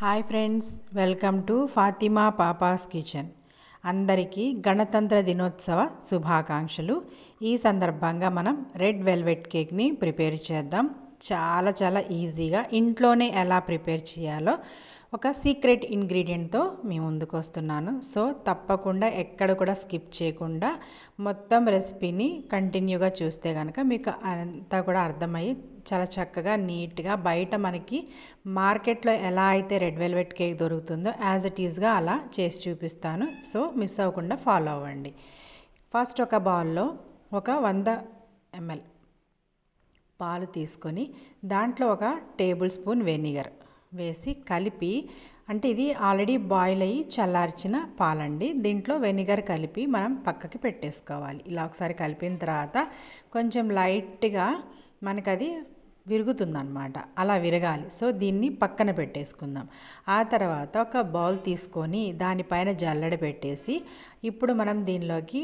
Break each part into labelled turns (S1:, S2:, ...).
S1: Hi friends, welcome to Fatima పాపాస్ kitchen. అందరికీ గణతంత్ర దినోత్సవ శుభాకాంక్షలు. ఈ సందర్భంగా మనం రెడ్ వెల్వెట్ కేక్ని ప్రిపేర్ చేద్దాం. చాలా ఈజీగా ఇంట్లోనే ఎలా ప్రిపేర్ చేయాలో ఒక సీక్రెట్ ఇంగ్రీడియంట్తో మీ ముందుకు వస్తున్నాను. సో తప్పకుండా ఎక్కడ కూడా స్కిప్ చేయకుండా మొత్తం రెసిపీని కంటిన్యూగా చూస్తే కనుక మీకు అంతా కూడా అర్థమయ్యి చాలా చక్కగా నీట్గా బయట మనకి మార్కెట్లో ఎలా అయితే రెడ్ వెల్వెట్ కేక్ దొరుకుతుందో యాజ్ ఇట్ ఈజ్గా అలా చేసి చూపిస్తాను. సో మిస్ అవ్వకుండా ఫాలో అవ్వండి. ఫస్ట్ ఒక బౌల్లో ఒక 100 ml పాలు తీసుకొని దాంట్లో ఒక టేబుల్ స్పూన్ వెనిగర్ వేసి కలిపి, అంటే ఇది ఆల్రెడీ బాయిల్ అయ్యి చల్లార్చిన పాలండి. దీంట్లో వెనిగర్ కలిపి మనం పక్కకి పెట్టేసుకోవాలి. ఇలా ఒకసారి కలిపిన తర్వాత కొంచెం లైట్గా మనకు అది విరుగుతుందన్నమాట. అలా విరగాలి. సో దీన్ని పక్కన పెట్టేసుకుందాం. ఆ తర్వాత ఒక బౌల్ తీసుకొని దానిపైన జల్లెడ పెట్టేసి ఇప్పుడు మనం దీనిలోకి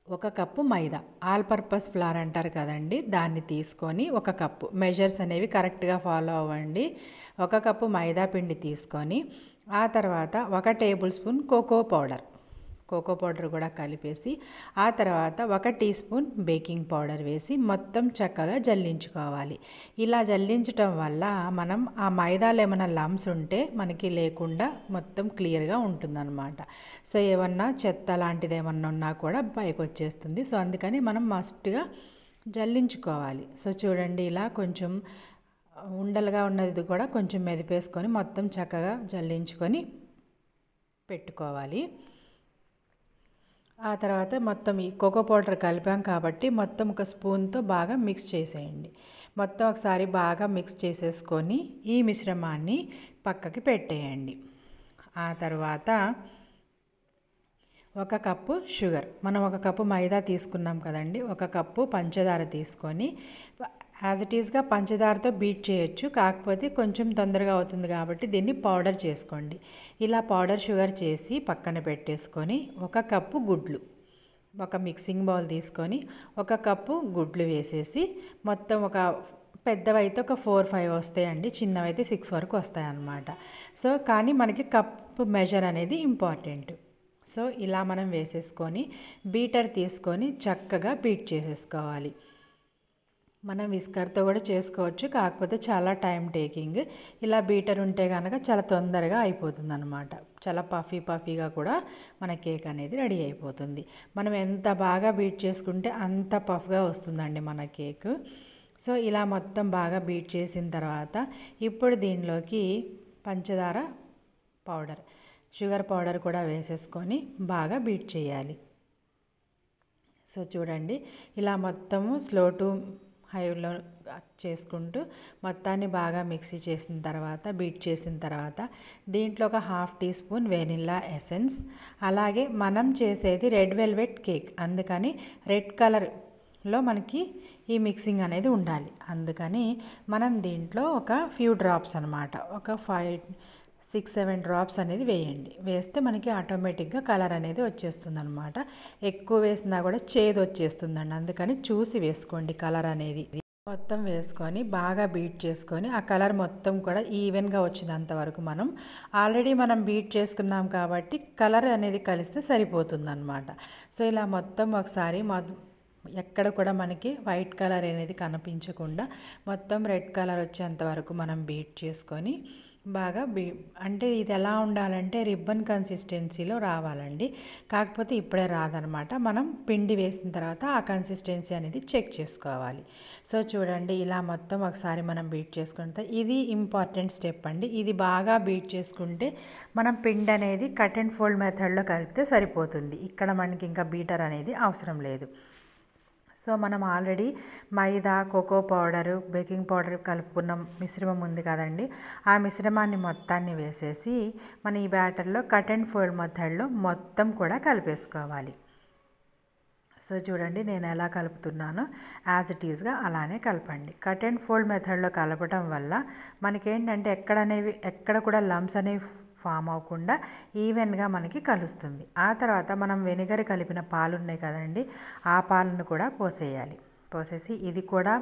S1: 1 కప్పు మైదా, ఆల్ పర్పస్ ఫ్లోర్ అంటారు కదండి, దాన్ని తీసుకొని 1 కప్పు, మెజర్స్ అనేవి కరెక్ట్గా ఫాలో అవ్వండి. 1 కప్పు మైదా పిండి తీసుకొని ఆ తర్వాత 1 టేబుల్ స్పూన్ కోకో పౌడర్ కూడా కలిపేసి ఆ తర్వాత 1 టీ స్పూన్ బేకింగ్ పౌడర్ వేసి మొత్తం చక్కగా జల్లించుకోవాలి. ఇలా జల్లించటం వల్ల మనం ఆ మైదాలో ఏమైనా లమ్స్ ఉంటే మనకి లేకుండా మొత్తం క్లియర్గా ఉంటుందన్నమాట. సో ఏమన్నా చెత్త లాంటిది ఏమన్నా ఉన్నా కూడా పైకి వచ్చేస్తుంది. సో అందుకని మనం మస్ట్గా జల్లించుకోవాలి. సో చూడండి, ఇలా కొంచెం ఉండలుగా ఉన్నది కూడా కొంచెం మెదిపేసుకొని మొత్తం చక్కగా జల్లించుకొని పెట్టుకోవాలి. ఆ తర్వాత మొత్తం ఈ కోకో పౌడర్ కలిపాం కాబట్టి మొత్తం ఒక స్పూన్తో బాగా మిక్స్ చేసేయండి. మొత్తం ఒకసారి బాగా మిక్స్ చేసేసుకొని ఈ మిశ్రమాన్ని పక్కకి పెట్టేయండి. ఆ తర్వాత 1 కప్పు షుగర్, మనం 1 కప్పు మైదా తీసుకున్నాం కదండి, 1 కప్పు పంచదార తీసుకొని యాజ్ ఇట్ ఈస్గా పంచదారతో బీట్ చేయొచ్చు, కాకపోతే కొంచెం తొందరగా అవుతుంది కాబట్టి దీన్ని పౌడర్ చేసుకోండి. ఇలా పౌడర్ షుగర్ చేసి పక్కన పెట్టేసుకొని 1 కప్పు గుడ్లు, ఒక మిక్సింగ్ బౌల్ తీసుకొని 1 కప్పు గుడ్లు వేసేసి మొత్తం ఒక పెద్దవైతే ఒక 4-5 వస్తాయండి, చిన్నవైతే 6 వరకు వస్తాయి అన్నమాట. సో కానీ మనకి కప్పు మెజర్ అనేది ఇంపార్టెంట్. సో ఇలా మనం వేసేసుకొని బీటర్ తీసుకొని చక్కగా బీట్ చేసేసుకోవాలి. మనం విస్కర్తో కూడా చేసుకోవచ్చు, కాకపోతే చాలా టైం టేకింగ్. ఇలా బీటర్ ఉంటే కనుక చాలా తొందరగా అయిపోతుంది అనమాట. చాలా పఫీగా కూడా మన కేక్ అనేది రెడీ అయిపోతుంది. మనం ఎంత బాగా బీట్ చేసుకుంటే అంత పఫ్గా వస్తుందండి మన కేక్. సో ఇలా మొత్తం బాగా బీట్ చేసిన తర్వాత ఇప్పుడు దీనిలోకి పంచదార పౌడర్, షుగర్ పౌడర్ కూడా వేసేసుకొని బాగా బీట్ చేయాలి. సో చూడండి, ఇలా మొత్తము స్లో టు హైలో చేసుకుంటూ మొత్తాన్ని బాగా మిక్సీ చేసిన తర్వాత బీట్ చేసిన తర్వాత దీంట్లో ఒక 1/2 టీ స్పూన్ వెనిల్లా ఎసెన్స్, అలాగే మనం చేసేది రెడ్ వెల్వెట్ కేక్, అందుకని రెడ్ కలర్లో మనకి ఈ మిక్సింగ్ అనేది ఉండాలి. అందుకని మనం దీంట్లో ఒక ఫ్యూ డ్రాప్స్ అనమాట, ఒక 5-6-7 డ్రాప్స్ అనేది వేయండి. వేస్తే మనకి ఆటోమేటిక్గా కలర్ అనేది వచ్చేస్తుంది అనమాట. ఎక్కువ వేసినా కూడా చేదు వచ్చేస్తుందండి, అందుకని చూసి వేసుకోండి కలర్ అనేది. మొత్తం వేసుకొని బాగా బీట్ చేసుకొని ఆ కలర్ మొత్తం కూడా ఈవెన్గా వచ్చినంత వరకు ఆల్రెడీ మనం బీట్ చేసుకున్నాం కాబట్టి కలర్ అనేది కలిస్తే సరిపోతుంది అనమాట. సో ఇలా మొత్తం ఒకసారి ఎక్కడ కూడా మనకి వైట్ కలర్ అనేది కనిపించకుండా మొత్తం రెడ్ కలర్ వచ్చేంత వరకు మనం బీట్ చేసుకొని బాగా అంటే ఇది ఎలా ఉండాలంటే రిబ్బన్ కన్సిస్టెన్సీలో రావాలండి, కాకపోతే ఇప్పుడే రాదనమాట. మనం పిండి వేసిన తర్వాత ఆ కన్సిస్టెన్సీ అనేది చెక్ చేసుకోవాలి. సో చూడండి, ఇలా మొత్తం ఒకసారి మనం బీట్ చేసుకుంటే ఇది ఇంపార్టెంట్ స్టెప్ అండి. ఇది బాగా బీట్ చేసుకుంటే మనం పిండి అనేది కట్ అండ్ ఫోల్డ్ మెథడ్లో కలిపితే సరిపోతుంది. ఇక్కడ మనకి ఇంకా బీటర్ అనేది అవసరం లేదు. సో మనం ఆల్రెడీ మైదా, కోకో పౌడరు, బేకింగ్ పౌడర్ కలుపుకున్న మిశ్రమం ఉంది కదండి, ఆ మిశ్రమాన్ని మొత్తాన్ని వేసేసి మన ఈ బ్యాటర్లో కట్ అండ్ ఫోల్డ్ మెథడ్లో మొత్తం కూడా కలిపేసుకోవాలి. సో చూడండి, నేను ఎలా కలుపుతున్నానో యాజ్ ఇట్ ఈజ్గా అలానే కలపండి. కట్ అండ్ ఫోల్డ్ మెథడ్లో కలపడం వల్ల మనకేంటంటే ఎక్కడ కూడా లమ్స్ అనేవి ఫామ్ అవ్వకుండా ఈవెన్గా మనకి కలుస్తుంది. ఆ తర్వాత మనం వెనిగర్ కలిపిన పాలు ఉన్నాయి కదండి, ఆ పాలను కూడా పోసేసి ఇది కూడా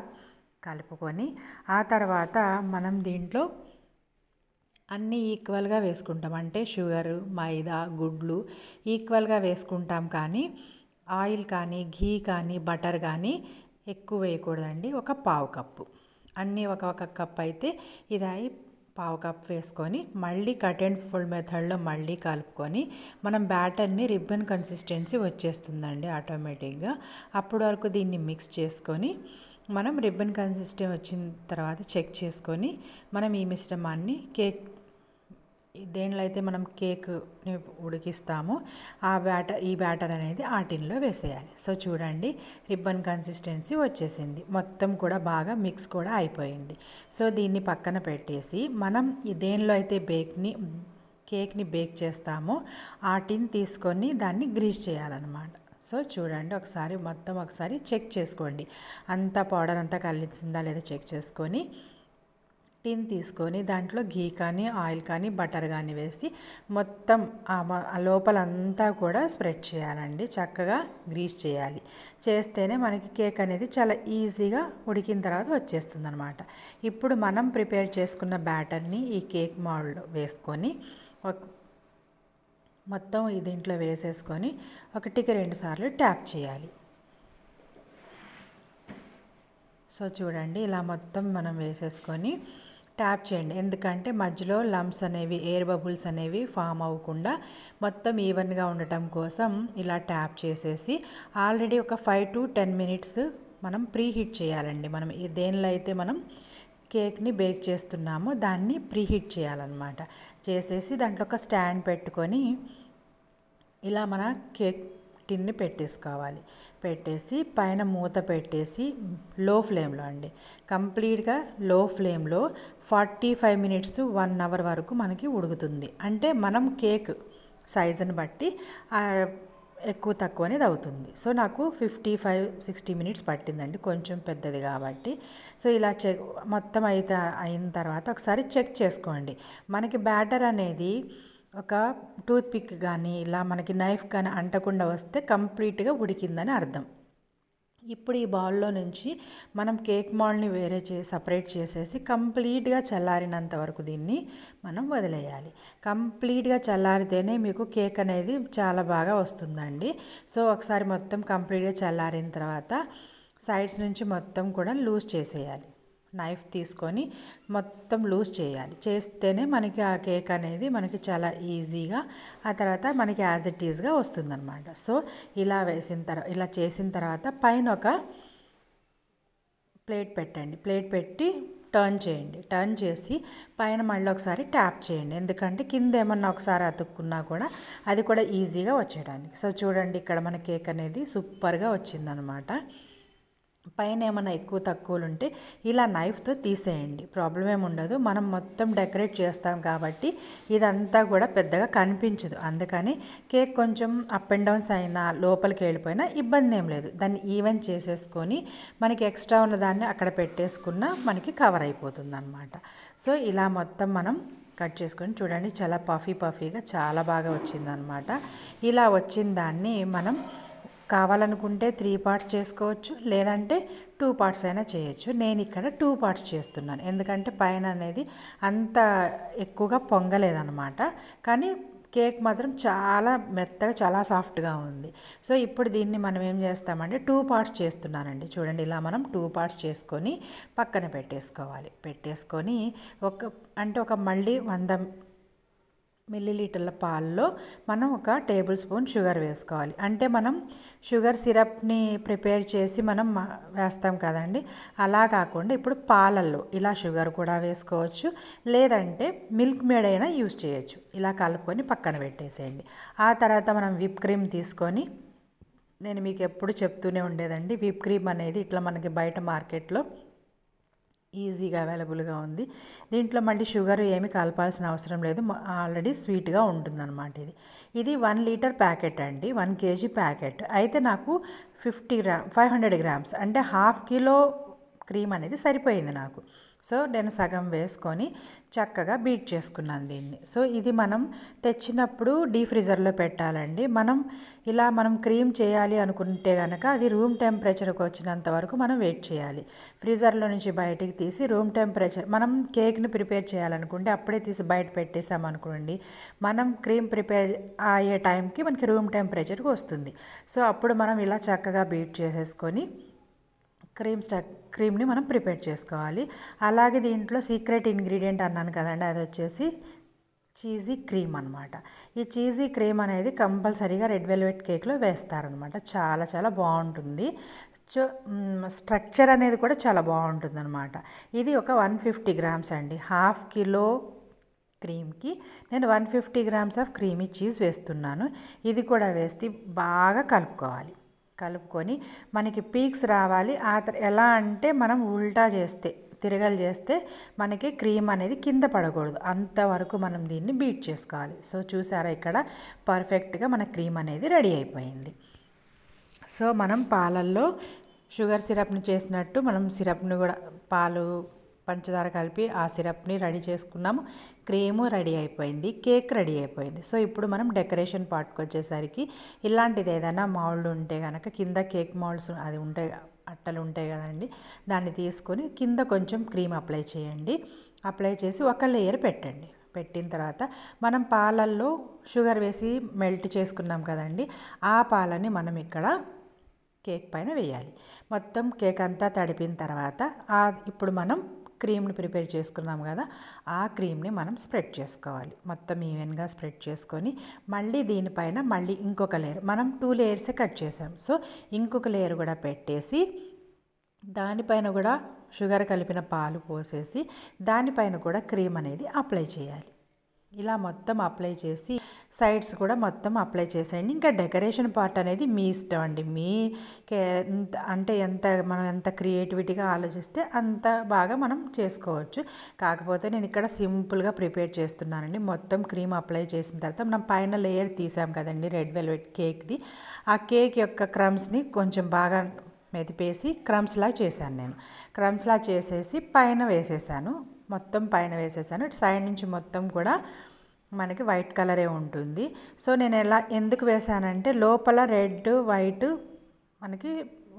S1: కలుపుకొని ఆ తర్వాత మనం దీంట్లో అన్నీ ఈక్వల్గా వేసుకుంటాం, అంటే షుగరు, మైదా, గుడ్లు ఈక్వల్గా వేసుకుంటాం. కానీ ఆయిల్ కానీ ఘీ కానీ బటర్ కానీ ఎక్కువ వేయకూడదండి. ఒక పావు కప్పు అన్నీ ఒక కప్ అయితే ఇది పావు కప్ వేసుకొని మళ్ళీ కట్ అండ్ ఫోల్డ్ మెథడ్లో మళ్ళీ కలుపుకొని మనం బ్యాటర్ని రిబ్బన్ కన్సిస్టెన్సీ వచ్చేస్తుందండి ఆటోమేటిక్గా. అప్పటి వరకు దీన్ని మిక్స్ చేసుకొని మనం రిబ్బన్ కన్సిస్టెన్సీ వచ్చిన తర్వాత చెక్ చేసుకొని మనం ఈ మిశ్రమాన్ని కేక్ దేనిలో అయితే మనం కేక్ని ఉడికిస్తామో ఈ బ్యాటర్ అనేది ఆ టిన్లో వేసేయాలి. సో చూడండి, రిబ్బన్ కన్సిస్టెన్సీ వచ్చేసింది, మొత్తం కూడా బాగా మిక్స్ కూడా అయిపోయింది. సో దీన్ని పక్కన పెట్టేసి మనం దేనిలో అయితే కేక్ని బేక్ చేస్తామో ఆ టిన్ తీసుకొని దాన్ని గ్రీస్ చేయాలన్నమాట. సో చూడండి, ఒకసారి చెక్ చేసుకోండి, అంతా పౌడర్ అంతా కలిసిందా లేదా చెక్ చేసుకొని టిన్ తీసుకొని దాంట్లో ఘీ కానీ ఆయిల్ కానీ బటర్ కానీ వేసి మొత్తం లోపలంతా కూడా స్ప్రెడ్ చేయాలండి. చక్కగా గ్రీస్ చేయాలి. చేస్తేనే మనకి కేక్ అనేది చాలా ఈజీగా ఉడికిన తర్వాత వచ్చేస్తుంది అనమాట. ఇప్పుడు మనం ప్రిపేర్ చేసుకున్న బ్యాటర్ని ఈ కేక్ మౌల్డ్లో వేసుకొని మొత్తం దీంట్లో వేసేసుకొని 1-2 సార్లు ట్యాప్ చేయాలి. సో చూడండి, ఇలా మొత్తం మనం వేసేసుకొని ట్యాప్ చేయండి. ఎందుకంటే మధ్యలో లంప్స్ అనేవి, ఎయిర్ బబుల్స్ అనేవి ఫామ్ అవ్వకుండా మొత్తం ఈవెన్గా ఉండటం కోసం ఇలా ట్యాప్ చేసేసి ఆల్రెడీ ఒక 5 to 10 minutes మనం ప్రీ హీట్ చేయాలండి. మనం దేనిలో అయితే మనం కేక్ని బేక్ చేస్తున్నామో దాన్ని ప్రీ హీట్ చేయాలన్నమాట. చేసేసి దాంట్లో ఒక స్టాండ్ పెట్టుకొని ఇలా మన కేక్ టిన్ని పెట్టేసుకోవాలి. పెట్టేసి పైన మూత పెట్టేసి లో ఫ్లేమ్లో అండి, కంప్లీట్గా లో ఫ్లేమ్లో 45 minutes to 1 hour వరకు మనకి ఉడుకుతుంది. అంటే మనం కేక్ సైజుని బట్టి ఎక్కువ తక్కువ అనేది అవుతుంది. సో నాకు 55-60 minutes పట్టిందండి, కొంచెం పెద్దది కాబట్టి. సో ఇలా మొత్తం అయిన తర్వాత ఒకసారి చెక్ చేసుకోండి. మనకి బ్యాటర్ అనేది ఒక టూత్ పిక్ కానీ ఇలా మనకి నైఫ్ కానీ అంటకుండా వస్తే కంప్లీట్గా ఉడికిందని అర్థం. ఇప్పుడు ఈ బౌల్లో నుంచి మనం కేక్ మౌల్డ్ని సపరేట్ చేసేసి కంప్లీట్గా చల్లారినంత వరకు దీన్ని మనం వదిలేయాలి. కంప్లీట్గా చల్లారితేనే మీకు కేక్ అనేది చాలా బాగా వస్తుందండి. సో ఒకసారి మొత్తం కంప్లీట్గా చల్లారిన తర్వాత సైడ్స్ నుంచి మొత్తం కూడా లూజ్ చేసేయాలి. నైఫ్ తీసుకొని మొత్తం లూజ్ చేయాలి. చేస్తేనే మనకి ఆ కేక్ అనేది మనకి చాలా ఈజీగా ఆ తర్వాత మనకి యాజ్ ఇట్ ఈజ్గా వస్తుందన్నమాట. సో ఇలా చేసిన తర్వాత పైన ఒక ప్లేట్ పెట్టండి. ప్లేట్ పెట్టి టర్న్ చేయండి. టర్న్ చేసి పైన మళ్ళీ ఒకసారి ట్యాప్ చేయండి, ఎందుకంటే కింద ఏమన్నా ఒకసారి అతుక్కున్నా కూడా అది కూడా ఈజీగా వచ్చేయడానికి. సో చూడండి, ఇక్కడ మన కేక్ అనేది సూపర్గా వచ్చిందనమాట. పైన ఏమైనా ఎక్కువ తక్కువలు ఉంటే ఇలా నైఫ్తో తీసేయండి, ప్రాబ్లం ఏమి ఉండదు. మనం మొత్తం డెకరేట్ చేస్తాం కాబట్టి ఇదంతా కూడా పెద్దగా కనిపించదు. అందుకని కేక్ కొంచెం అప్ అండ్ డౌన్స్ అయినా లోపలికి వెళ్ళిపోయినా ఇబ్బంది ఏం లేదు. దాన్ని ఈవెన్ చేసేసుకొని మనకి ఎక్స్ట్రా ఉన్న దాన్ని అక్కడ పెట్టేసుకున్నా మనకి కవర్ అయిపోతుంది అనమాట. సో ఇలా మొత్తం మనం కట్ చేసుకొని చూడండి, చాలా పఫీగా చాలా బాగా వచ్చిందనమాట. ఇలా వచ్చిన దాన్ని మనం కావాలనుకుంటే 3 parts చేసుకోవచ్చు, లేదంటే 2 parts అయినా చేయొచ్చు. నేను ఇక్కడ 2 parts చేస్తున్నాను, ఎందుకంటే పైన అనేది అంత ఎక్కువగా పొంగలేదన్నమాట. కానీ కేక్ మాత్రం చాలా మెత్తగా చాలా సాఫ్ట్గా ఉంది. సో ఇప్పుడు దీన్ని మనం ఏం చేస్తామంటే 2 parts చేస్తున్నానండి. చూడండి, ఇలా మనం 2 parts చేసుకొని పక్కన పెట్టేసుకొని ఒక మళ్ళీ 100 ml పాల్లో మనం 1 tablespoon షుగర్ వేసుకోవాలి. అంటే మనం షుగర్ సిరప్ని ప్రిపేర్ చేసి మనం వేస్తాం కదండి, అలా కాకుండా ఇప్పుడు పాలల్లో ఇలా షుగర్ కూడా వేసుకోవచ్చు, లేదంటే మిల్క్ మేడ్ అయినా యూజ్ చేయొచ్చు. ఇలా కలుపుకొని పక్కన పెట్టేసేయండి. ఆ తర్వాత మనం విప్ క్రీమ్ తీసుకొని, నేను మీకు ఎప్పుడు చెప్తూనే ఉండేదండి, విప్ క్రీమ్ అనేది ఇట్లా మనకి బయట మార్కెట్లో ఈజీగా అవైలబుల్గా ఉంది. దీంట్లో మళ్ళీ షుగర్ ఏమి కలపాల్సిన అవసరం లేదు, ఆల్రెడీ స్వీట్గా ఉంటుందన్నమాట. ఇది 1 liter ప్యాకెట్ అండి, 1 kg ప్యాకెట్. అయితే నాకు 500 grams అంటే 1/2 kilo క్రీమ్ అనేది సరిపోయింది నాకు. సో నేను సగం వేసుకొని చక్కగా బీట్ చేసుకున్నాను దీన్ని. సో ఇది మనం తెచ్చినప్పుడు డీఫ్రీజర్లో పెట్టాలండి. మనం క్రీమ్ చేయాలి అనుకుంటే కనుక అది రూమ్ టెంపరేచర్కి వచ్చినంత వరకు మనం వెయిట్ చేయాలి. ఫ్రీజర్లో నుంచి బయటికి తీసి రూమ్ టెంపరేచర్, మనం కేక్ని ప్రిపేర్ చేయాలనుకుంటే అప్పుడే తీసి బయట పెట్టేసామనుకోండి, మనం క్రీమ్ ప్రిపేర్ అయ్యే టైంకి మనకి రూమ్ టెంపరేచర్కి వస్తుంది. సో అప్పుడు మనం ఇలా చక్కగా బీట్ చేసేసుకొని క్రీమ్ని మనం ప్రిపేర్ చేసుకోవాలి. అలాగే దీంట్లో సీక్రెట్ ఇంగ్రీడియంట్ అన్నాను కదండి, అది వచ్చేసి చీజీ క్రీమ్ అనమాట. ఈ చీజీ క్రీమ్ అనేది కంపల్సరీగా రెడ్ వెల్వెట్ కేక్లో వేస్తారనమాట. చాలా చాలా బాగుంటుంది. స్ట్రక్చర్ అనేది కూడా చాలా బాగుంటుంది అనమాట. ఇది ఒక 150 గ్రామ్స్ అండి. హాఫ్ కిలో క్రీమ్కి నేను 150 గ్రామ్స్ ఆఫ్ క్రీమీ చీజ్ వేస్తున్నాను. ఇది కూడా వేసి బాగా కలుపుకొని మనకి పీక్స్ రావాలి. ఎలా అంటే మనం ఉల్టా చేస్తే, తిరగలు చేస్తే మనకి క్రీమ్ అనేది కింద పడకూడదు, అంతవరకు మనం దీన్ని బీట్ చేసుకోవాలి. సో చూసారా, ఇక్కడ పర్ఫెక్ట్గా మన క్రీమ్ అనేది రెడీ అయిపోయింది. సో మనం పాలల్లో షుగర్ సిరప్ని చేసినట్టు మనం సిరప్ని కూడా పాలు పంచదార కలిపి ఆ సిరప్ని రెడీ చేసుకున్నాము. క్రీము రెడీ అయిపోయింది, కేక్ రెడీ అయిపోయింది. సో ఇప్పుడు మనం డెకరేషన్ పార్ట్కి వచ్చేసరికి ఇలాంటిది ఏదైనా మౌల్డ్ ఉంటే కనుక కింద కేక్ మౌల్డ్స్ అది ఉంటాయి, అట్టలు ఉంటాయి కదండి, దాన్ని తీసుకొని కింద కొంచెం క్రీమ్ అప్లై చేయండి. అప్లై చేసి ఒక లేయర్ పెట్టండి. పెట్టిన తర్వాత మనం పాలల్లో షుగర్ వేసి మెల్ట్ చేసుకున్నాం కదండి, ఆ పాలని మనం ఇక్కడ కేక్ పైన వేయాలి. మొత్తం కేక్ అంతా తడిపిన తర్వాత ఇప్పుడు మనం క్రీమ్ని ప్రిపేర్ చేసుకున్నాం కదా, ఆ క్రీమ్ని మనం స్ప్రెడ్ చేసుకోవాలి. మొత్తం ఈవెన్గా స్ప్రెడ్ చేసుకొని మళ్ళీ దీనిపైన మళ్ళీ ఇంకొక లేయర్, మనం 2 లేయర్సే కట్ చేసాం. సో ఇంకొక లేయర్ కూడా పెట్టేసి దానిపైన కూడా షుగర్ కలిపిన పాలు పోసేసి దానిపైన కూడా క్రీమ్ అనేది అప్లై చేయాలి. ఇలా మొత్తం అప్లై చేసి సైడ్స్ కూడా మొత్తం అప్లై చేసేయండి. ఇంకా డెకరేషన్ పార్ట్ అనేది మీ ఇష్టం అండి. మనం ఎంత క్రియేటివిటీగా ఆలోచిస్తే అంత బాగా మనం చేసుకోవచ్చు. కాకపోతే నేను ఇక్కడ సింపుల్గా ప్రిపేర్ చేస్తున్నానండి. మొత్తం క్రీమ్ అప్లై చేసిన తర్వాత మనం పైన లేయర్ తీసాం కదండి రెడ్ వెల్వెట్ కేక్ది, ఆ కేక్ యొక్క క్రమ్స్ని కొంచెం బాగా మెదిపేసి క్రమ్స్లా చేశాను. నేను క్రమ్స్లా చేసేసి పైన వేసేసాను. మొత్తం పైన వేసేసాను. సైడ్ నుంచి మొత్తం కూడా మనకి వైట్ కలరే ఉంటుంది. సో నేను ఎందుకు వేసానంటే లోపల రెడ్ వైట్ మనకి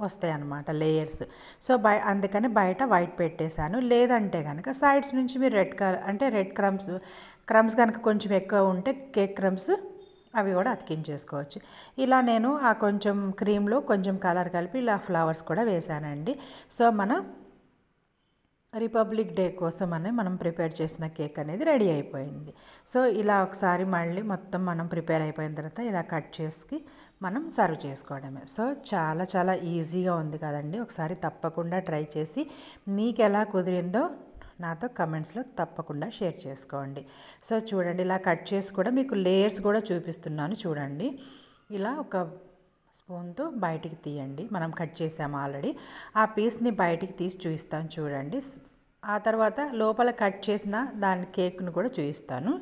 S1: వస్తాయి అన్నమాట లేయర్స్. సో అందుకని బయట వైట్ పెట్టేశాను. లేదంటే కనుక సైడ్స్ నుంచి మీరు రెడ్ క్రమ్స్ కనుక కొంచెం ఎక్కువ ఉంటే కేక్ క్రమ్స్ అవి కూడా అతికించేసుకోవచ్చు. ఇలా నేను ఆ కొంచెం క్రీమ్లో కొంచెం కలర్ కలిపి ఇలా ఫ్లవర్స్ కూడా వేసానండి. సో మనం రిపబ్లిక్ డే కోసం మనం ప్రిపేర్ చేసిన కేక్ అనేది రెడీ అయిపోయింది. సో ఇలా ఒకసారి మళ్ళీ మొత్తం మనం ప్రిపేర్ అయిపోయిన తర్వాత ఇలా కట్ చేసి మనం సర్వ్ చేసుకోవడమే. సో చాలా చాలా ఈజీగా ఉంది కదండి. ఒకసారి తప్పకుండా ట్రై చేసి మీకు ఎలా కుదిరిందో నాతో కమెంట్స్లో తప్పకుండా షేర్ చేసుకోండి. సో చూడండి, ఇలా కట్ చేసి కూడా మీకు లేయర్స్ కూడా చూపిస్తున్నాను. చూడండి, ఇలా ఒక స్పూన్తో బయటికి తీయండి. మనం కట్ చేసాము ఆల్రెడీ, ఆ పీస్ని బయటికి తీసి చూపిస్తాను చూడండి. ఆ తర్వాత లోపల కట్ చేసిన దాని కేక్ను కూడా చూపిస్తాను.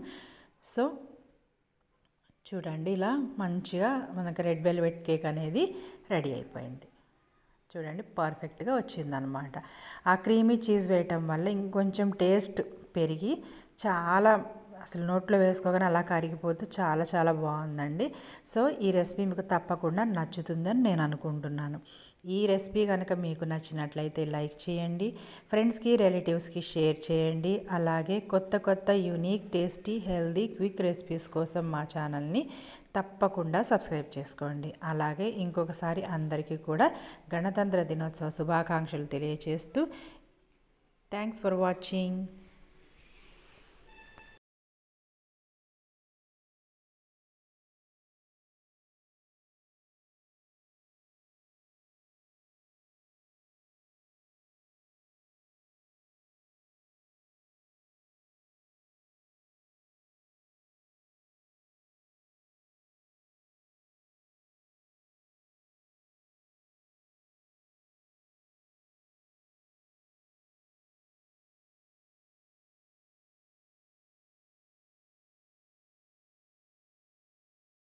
S1: సో చూడండి, ఇలా మంచిగా మనకు రెడ్ వెల్వెట్ కేక్ అనేది రెడీ అయిపోయింది. చూడండి, పర్ఫెక్ట్గా వచ్చిందనమాట. ఆ క్రీమీ చీజ్ వేయటం వల్ల ఇంకొంచెం టేస్ట్ పెరిగి చాలా అసలు నోట్లో వేసుకోగానే అలా కరిగిపోతూ చాలా చాలా బాగుందండి. సో ఈ రెసిపీ మీకు తప్పకుండా నచ్చుతుందని నేను అనుకుంటున్నాను. ఈ రెసిపీ కనుక మీకు నచ్చినట్లయితే లైక్ చేయండి, ఫ్రెండ్స్కి రిలేటివ్స్కి షేర్ చేయండి. అలాగే కొత్త unique tasty healthy quick recipes కోసం మా ఛానల్ని తప్పకుండా సబ్స్క్రైబ్ చేసుకోండి. అలాగే ఇంకొకసారి అందరికీ కూడా గణతంత్ర దినోత్సవ శుభాకాంక్షలు తెలియజేస్తూ థ్యాంక్స్ ఫర్ వాచింగ్.